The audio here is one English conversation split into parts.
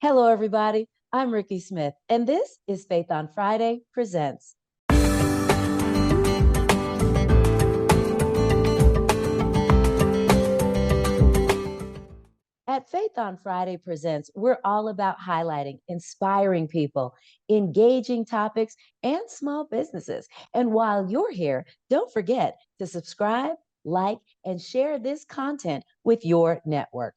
Hello, everybody. I'm Ricky Smith, and this is Faith on Friday Presents. At Faith on Friday Presents, we're all about highlighting, inspiring people, engaging topics, and small businesses. And while you're here, don't forget to subscribe, like, and share this content with your network.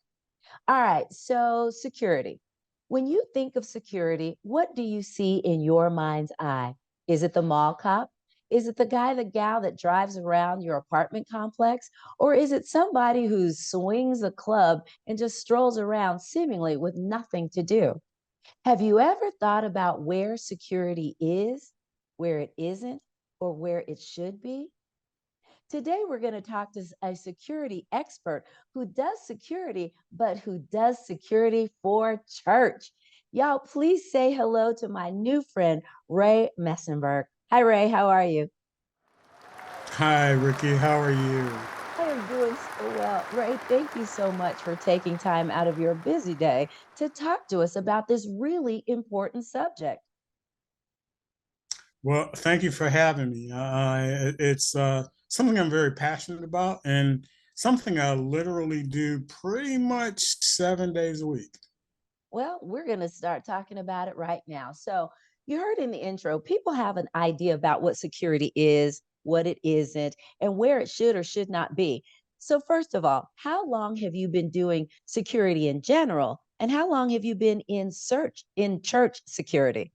All right, so security. When you think of security, what do you see in your mind's eye? Is it the mall cop? Is it the guy, the gal that drives around your apartment complex? Or is it somebody who swings a club and just strolls around seemingly with nothing to do? Have you ever thought about where security is, where it isn't, or where it should be? Today, we're going to talk to a security expert who does security, but who does security for church. Y'all, please say hello to my new friend, Ray Massenberg. Hi, Ray. How are you? Hi, Ricky. How are you? I am doing so well. Ray, thank you so much for taking time out of your busy day to talk to us about this really important subject. Well, thank you for having me. It's something I'm very passionate about and something I literally do pretty much 7 days a week. Well, we're going to start talking about it right now. So, you heard in the intro, people have an idea about what security is, what it isn't, and where it should or should not be. So, first of all, how long have you been doing security in general? And how long have you been in church security?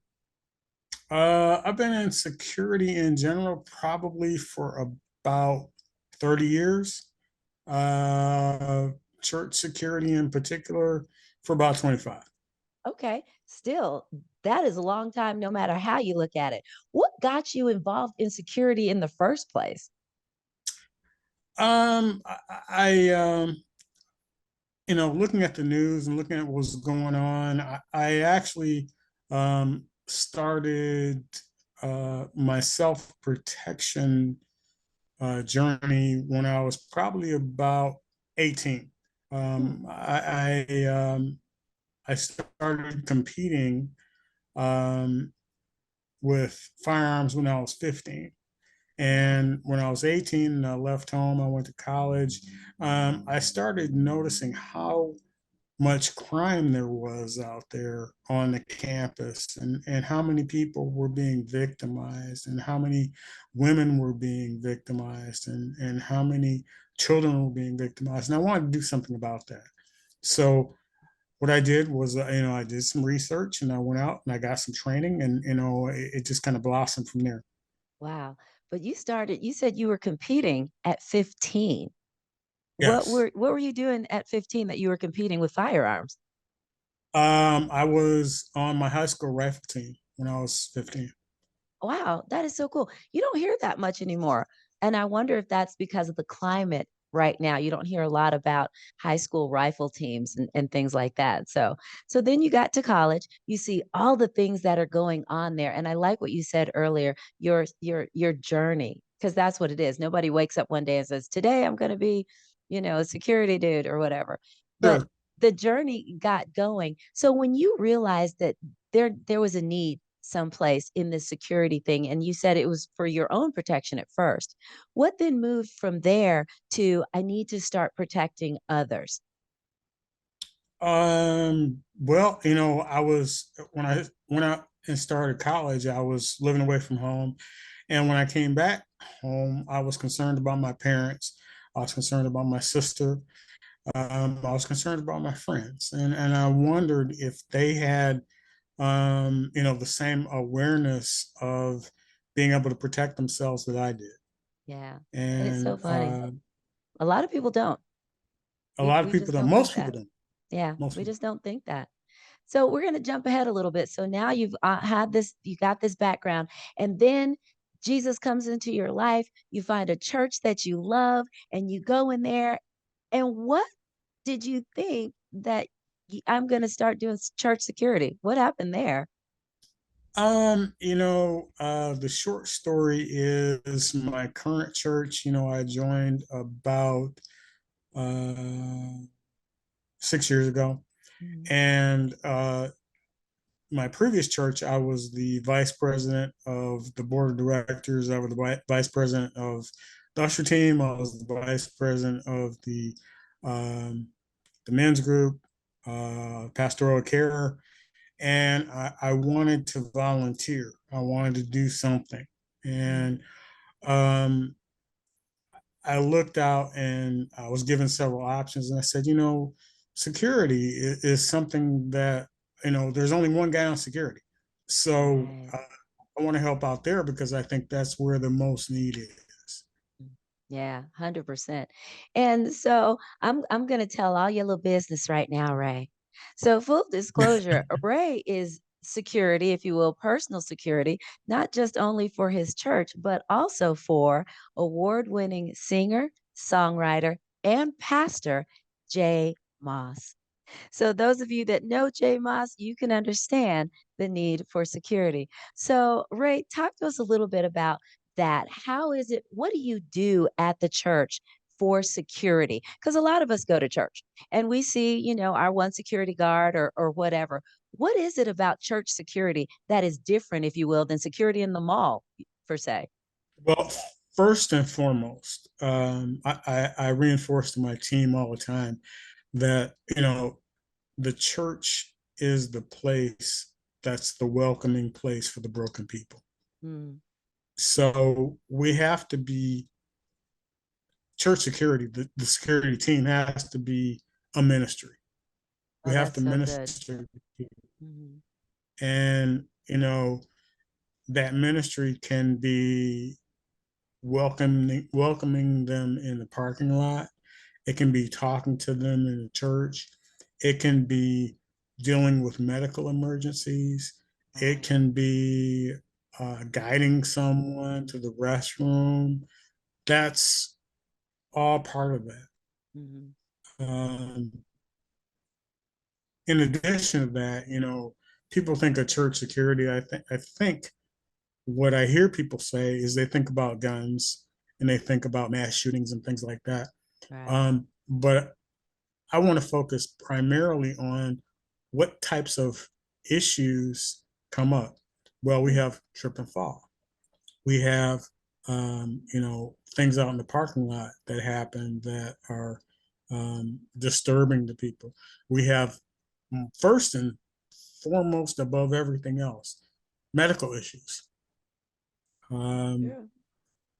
I've been in security in general probably for about 30 years. Uh, Church security in particular for about 25. Okay, still, that is a long time, no matter how you look at it. What got you involved in security in the first place? I looking at the news and looking at what was going on, I actually started my self protection journey when I was probably about 18. Hmm. Um, I, I, um, I started competing um, with firearms when I was 15. And when I was 18 and I left home, I went to college. I started noticing how much crime there was out there on the campus, and how many people were being victimized and how many women were being victimized and how many children were being victimized. And I wanted to do something about that. So what I did was, I did some research and I went out and I got some training, and it just kind of blossomed from there. Wow. But you said you were competing at 15. Yes. What were you doing at 15 that you were competing with firearms? I was on my high school rifle team when I was 15. Wow, that is so cool. You don't hear that much anymore. And I wonder if that's because of the climate right now. You don't hear a lot about high school rifle teams and things like that. So then you got to college, you see all the things that are going on there. And I like what you said earlier, your journey, because that's what it is. Nobody wakes up one day and says, today I'm gonna be, a security dude or whatever. But Sure. the journey got going. So when you realized that there was a need someplace in this security thing, and you said it was for your own protection at first, what then moved from there to I need to start protecting others? Well, I was when I went out and started college, I was living away from home. And when I came back home, I was concerned about my parents. I was concerned about my sister. I was concerned about my friends. And I wondered if they had, the same awareness of being able to protect themselves that I did. Yeah, and it's so And funny, a lot of people don't. a we, lot of we people just don't, don't think most people that. don't, Yeah, most we people. just don't think that. So we're going to jump ahead a little bit. So now you got this background, and then Jesus comes into your life. You find a church that you love, and you go in there. And what did you think that I'm going to start doing church security? What happened there? The short story is my current church, I joined about 6 years ago. Mhm. And my previous church, I was the vice president of the board of directors. I was the vice president of the usher team. I was the vice president of the men's group, pastoral care, and I wanted to volunteer. I wanted to do something, Mhm. and um, I looked out and I was given several options, and I said, security is something that there's only one guy on security, so Right. I want to help out there because I think that's where the most need is. Mm. Yeah, 100%. And so I'm going to tell all your little business right now, Ray. So full disclosure, Ray is security, if you will, personal security, not just only for his church, but also for award-winning singer, songwriter, and pastor Jay Moss. So those of you that know Jay Moss, you can understand the need for security. So Ray, talk to us a little bit about that. How is it? What do you do at the church for security? Because a lot of us go to church and we see, our one security guard or whatever. What is it about church security that is different, if you will, than security in the mall, per se? Well, first and foremost, I reinforce to my team all the time that the church is the place that's the welcoming place for the broken people. Mm. So we have to be church security. The security team has to be a ministry. We Oh, have that's to so good. minister, Mhm. and that ministry can be welcoming them in the parking lot. It can be talking to them in the church. It can be dealing with medical emergencies. It Right. can be guiding someone to the restroom. That's all part of that. Mhm. Um, in addition to that, people think of church security. I think what I hear people say is they think about guns and they think about mass shootings and things like that. Right. But I want to focus primarily on what types of issues come up. Well, we Mm. have trip and fall. We have, things out in the parking lot that happen that are disturbing to people. We have, first and foremost, above everything else, medical issues. Um, Yeah.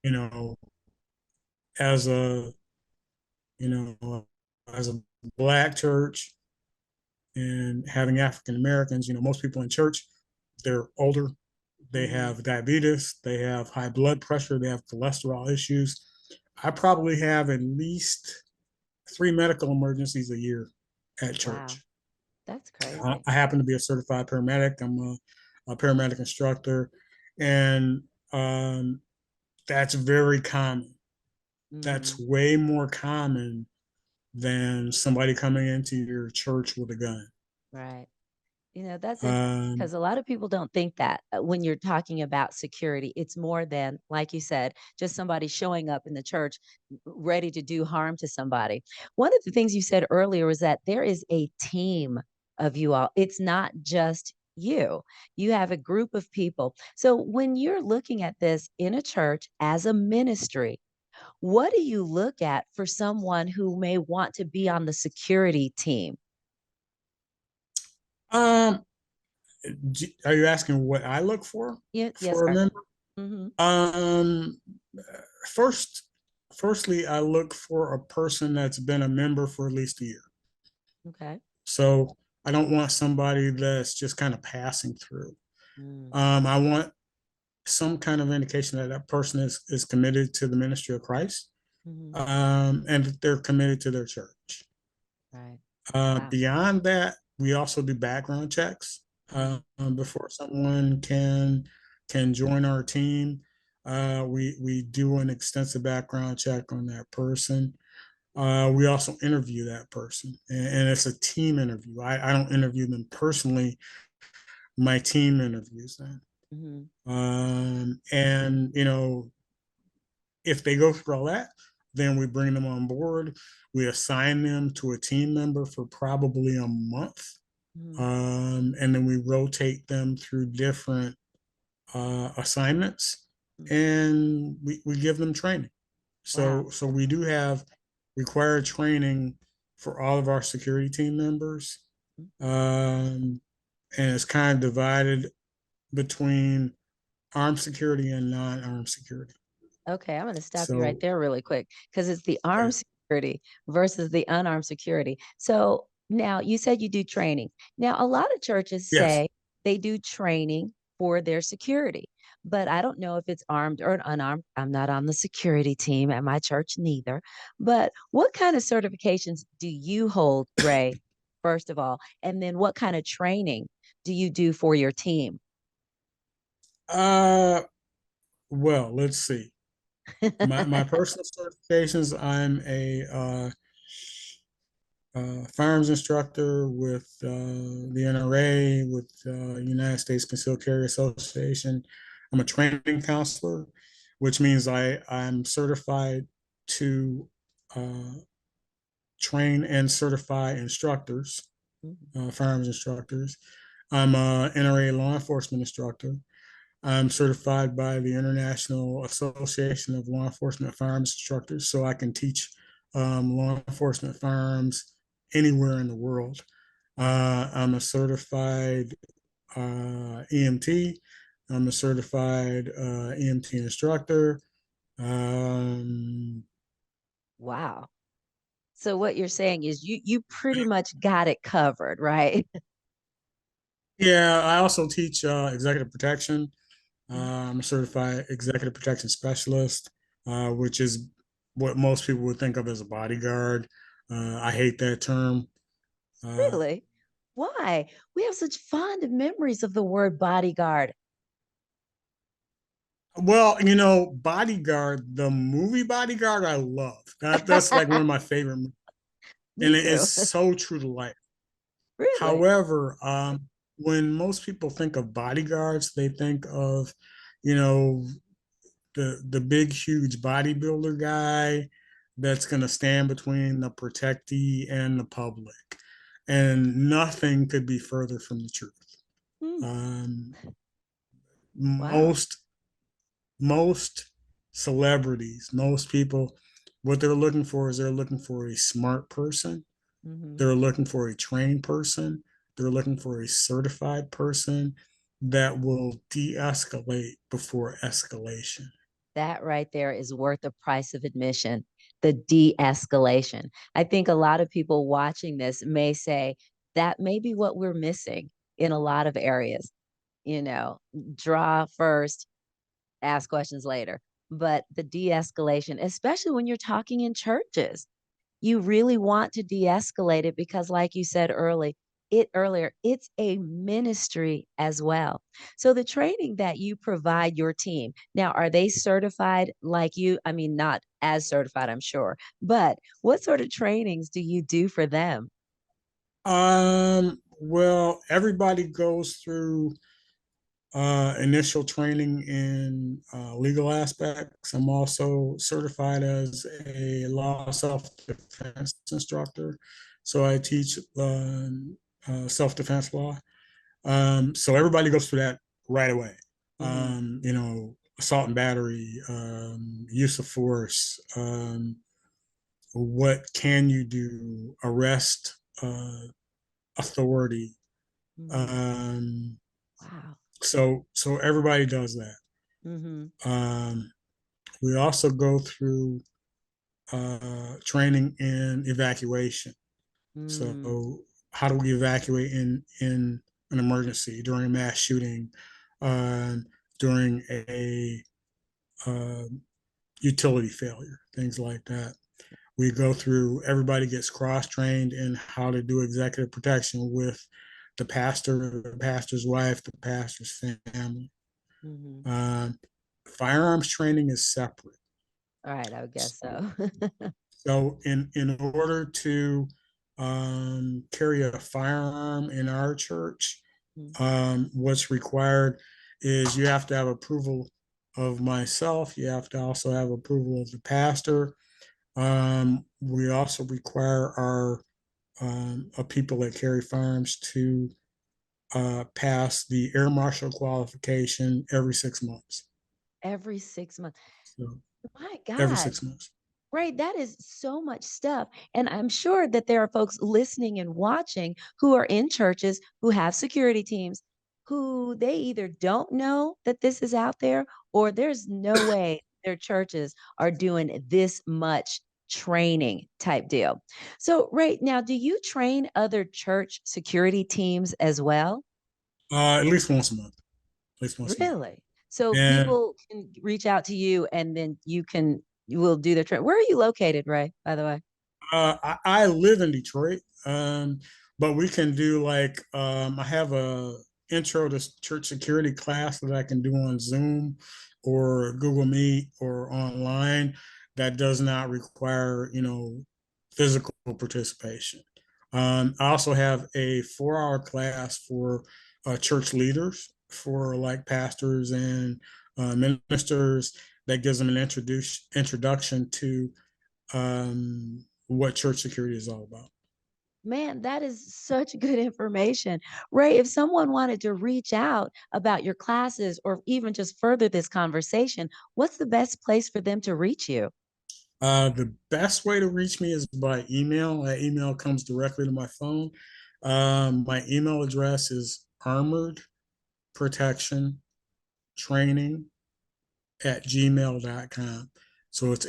you know, as a, you know, as a black church, and having African Americans, most people in church, they're older, they Mhm. have diabetes, they have high blood pressure, they have cholesterol issues. I probably have at least 3 medical emergencies a year at Wow. church. That's I, crazy. I happen to be a certified paramedic. I'm a paramedic instructor, and um, that's very common. That's Mhm. way more common than somebody coming into your church with a gun. Right. That's interesting Um, because a lot of people don't think that when you're talking about security, it's more than, like you said, just somebody showing up in the church ready to do harm to somebody. One of the things you said earlier was that there is a team of you all. It's not just you. You have a group of people. So when you're looking at this in a church as a ministry, what do you look at for someone who may want to be on the security team? um, are you asking what I look Yeah, yes, for a sir. member? Hmm. Um, first, firstly, I look for a person that's been a member for at least a year. Okay. So I don't want somebody that's just kind of passing through. Mm. I want some kind of indication that that person is committed to the ministry of Christ, Mhm. and that they're committed to their church. Right. Wow. Beyond that, we also do background checks Mhm. before someone can join our team. We do an extensive background check on that person. We also interview that person, and it's a team interview. I don't interview them personally. My team interviews them. Mhm. And if they go through all that, then we bring them on board. We assign them to a team member for probably a month. And then we rotate them through different assignments, and we give them training. Wow. So we do have required training for all of our security team members. And it's kind of divided between armed security and non-armed security. Okay, I'm going to stop you right So there really quick because it's the okay. armed security versus the unarmed security. So now you said you do training. Now, a lot of churches Yes. say they do training for their security, but I don't know if it's armed or unarmed. I'm not on the security team at my church neither. But what kind of certifications do you hold, Ray, first of all? And then what kind of training do you do for your team? Uh, well, let's see. My personal certifications, I'm a firearms instructor with the NRA, with United States Concealed Carry Association. I'm a training counselor, which means I'm certified to uh, train and certify instructors, firearms instructors. I'm a NRA law enforcement instructor. I'm certified by the International Association of Law Enforcement Firearms Instructors, so I can teach law enforcement firearms anywhere in the world. I'm a certified EMT. I'm a certified EMT instructor. Um, Wow. So what you're saying is you pretty much got it covered, right? yeah, I also teach executive protection. I'm a certified executive protection specialist, which is what most people would think of as a bodyguard. I hate that term. Uh, Really? Why? We have such fond memories of the word bodyguard. well, Bodyguard, the movie Bodyguard, I love. That's like one of my favorite movies, Me and it is too. so true to life. Really? However, when most people think of bodyguards, they think of, you know, the big huge bodybuilder guy that's going to stand between the protectee and the public, and nothing could be further from the truth. Hmm. um, Wow. most most celebrities, most people, what they're looking for is they're looking for a smart person, Hmm. they're looking for a trained person, they're looking for a certified person that will de-escalate before escalation. That right there is worth the price of admission, the de-escalation. I think a lot of people watching this may say that may be what we're missing in a lot of areas. You know, draw first, ask questions later. But the de-escalation, especially when you're talking in churches, you really want to de-escalate it because like you said earlier, it's a ministry as well. So the training that you provide your team, now are they certified like you? I mean, not as certified, I'm sure, but what sort of trainings do you do for them? Well, everybody goes through initial training in legal aspects. I'm also certified as a law self-defense instructor, so I teach self-defense law. So everybody goes through that right away. Hmm. Assault and battery, use of force. What can you do? Arrest authority. Hmm. Um, Wow. so everybody does that. Hmm. Um, we also go through training in evacuation. Mm. So how do we evacuate in an emergency, during a mass shooting, uh, during a uh, utility failure, things like that. We go through, everybody gets cross trained in how to do executive protection with the pastor, the pastor's wife, the pastor's family. Hmm. Um, Firearms training is separate. All right, I would guess So, so. in order to carry a firearm in our church, what's required is you have to have approval of myself. You have to also have approval of the pastor. We also require our people that carry firearms to pass the air marshal qualification every 6 months. Every 6 months. So My every gosh. 6 months. Right, that is so much stuff. And I'm sure that there are folks listening and watching who are in churches who have security teams who they either don't know that this is out there or there's no way their churches are doing this much training type deal. So, right now, do you train other church security teams as well? At least once a month. At least once a month. Really? So And people can reach out to you and then you will do their training. Where are you located, Ray, by the way? I live in Detroit, but we can do like I have a intro to church security class that I can do on Zoom or Google Meet or online that does not require physical participation. I also have a 4 hour class for church leaders, for like pastors and ministers, that gives them an introduction to what church security is all about. Man, that is such good information. Ray, if someone wanted to reach out about your classes or even just further this conversation, what's the best place for them to reach you? The best way to reach me is by email. That email comes directly to my phone. My email address is armored protection training at gmail.com. So it's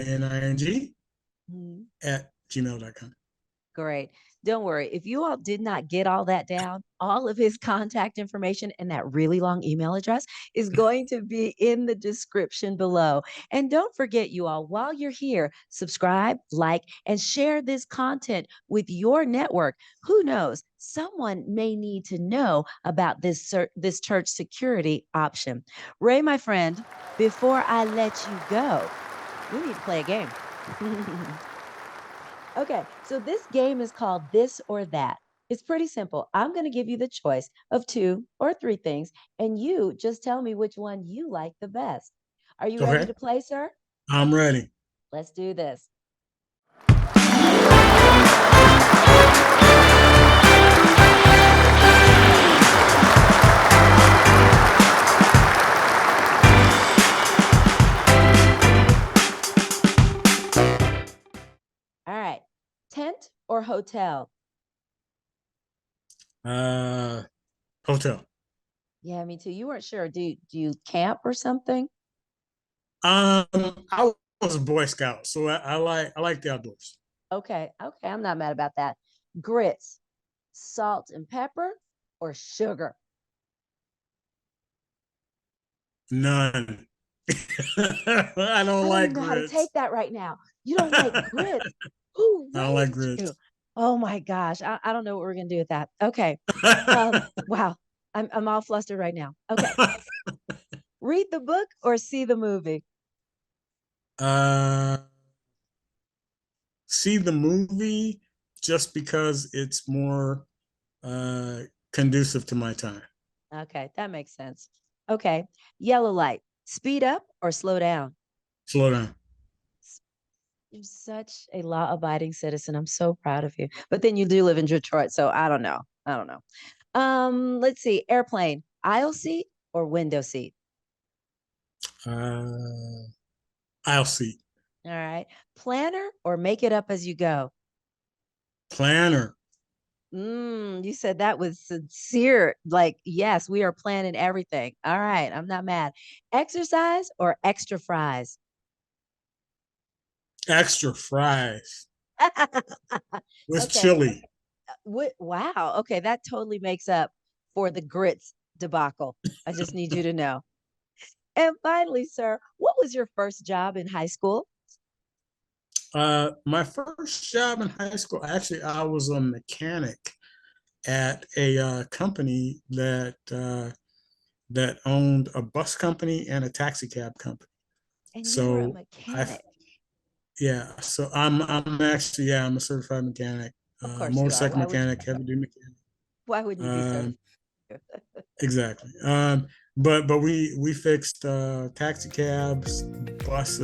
ARMOREDPROTECTION Mhm. at gmail.com. Great. Don't worry. If you all did not get all that down, all of his contact information and that really long email address is going to be in the description below. And don't forget, you all, while you're here, subscribe, like, and share this content with your network. Who knows? Someone may need to know about this church security option. Ray, my friend, before I let you go, we need to play a game. Okay, so this game is called This or That. It's pretty simple. I'm going to give you the choice of two or three things, and you just tell me which one you like the best. Are you ready Okay, to play, sir? I'm ready. Let's do this. All right. Tent or hotel? Uh, Hotel. Yeah, me too. You weren't sure. Do you camp or something? I was a Boy Scout, so I like the outdoors. Okay, okay. I'm not mad about that. Grits, salt and pepper, or sugar? None. I don't I don't like even know how to grits. take that right now. You don't like I grits. Who don't like raised you? grits. Oh my gosh. I don't know what we're gonna do with that. Okay. Wow. I'm all flustered right now. Okay. Read the book or see the movie. uh, See the movie just because it's more uh, conducive to my time. Okay, that makes sense. Okay. Yellow light. Speed up or slow down. Slow down. S- You're such a law-abiding citizen. I'm so proud of you. But then you do live in Detroit, so I don't know. I don't know. Let's see. Airplane, aisle seat or window seat? Uh, I'll see. All right. Planner or make it up as you go? Planner. You said that was sincere. Like, yes, we are planning everything. All right. I'm not mad. Exercise or extra fries? Extra fries with Okay. chili. Wow. Okay. That totally makes up for the grits debacle. I just need you to know. And finally, sir, what was your first job in high school? My first job in high school, actually, I was a mechanic at a company that owned a bus company and a taxi cab company. And you were a So I, mechanic. yeah, so I'm actually, I'm a certified mechanic, Of course you are. motorcycle Why wouldn't you mechanic, be? heavy duty mechanic. Why wouldn't you be Um, certified? Exactly. But we fixed taxi cabs, buses.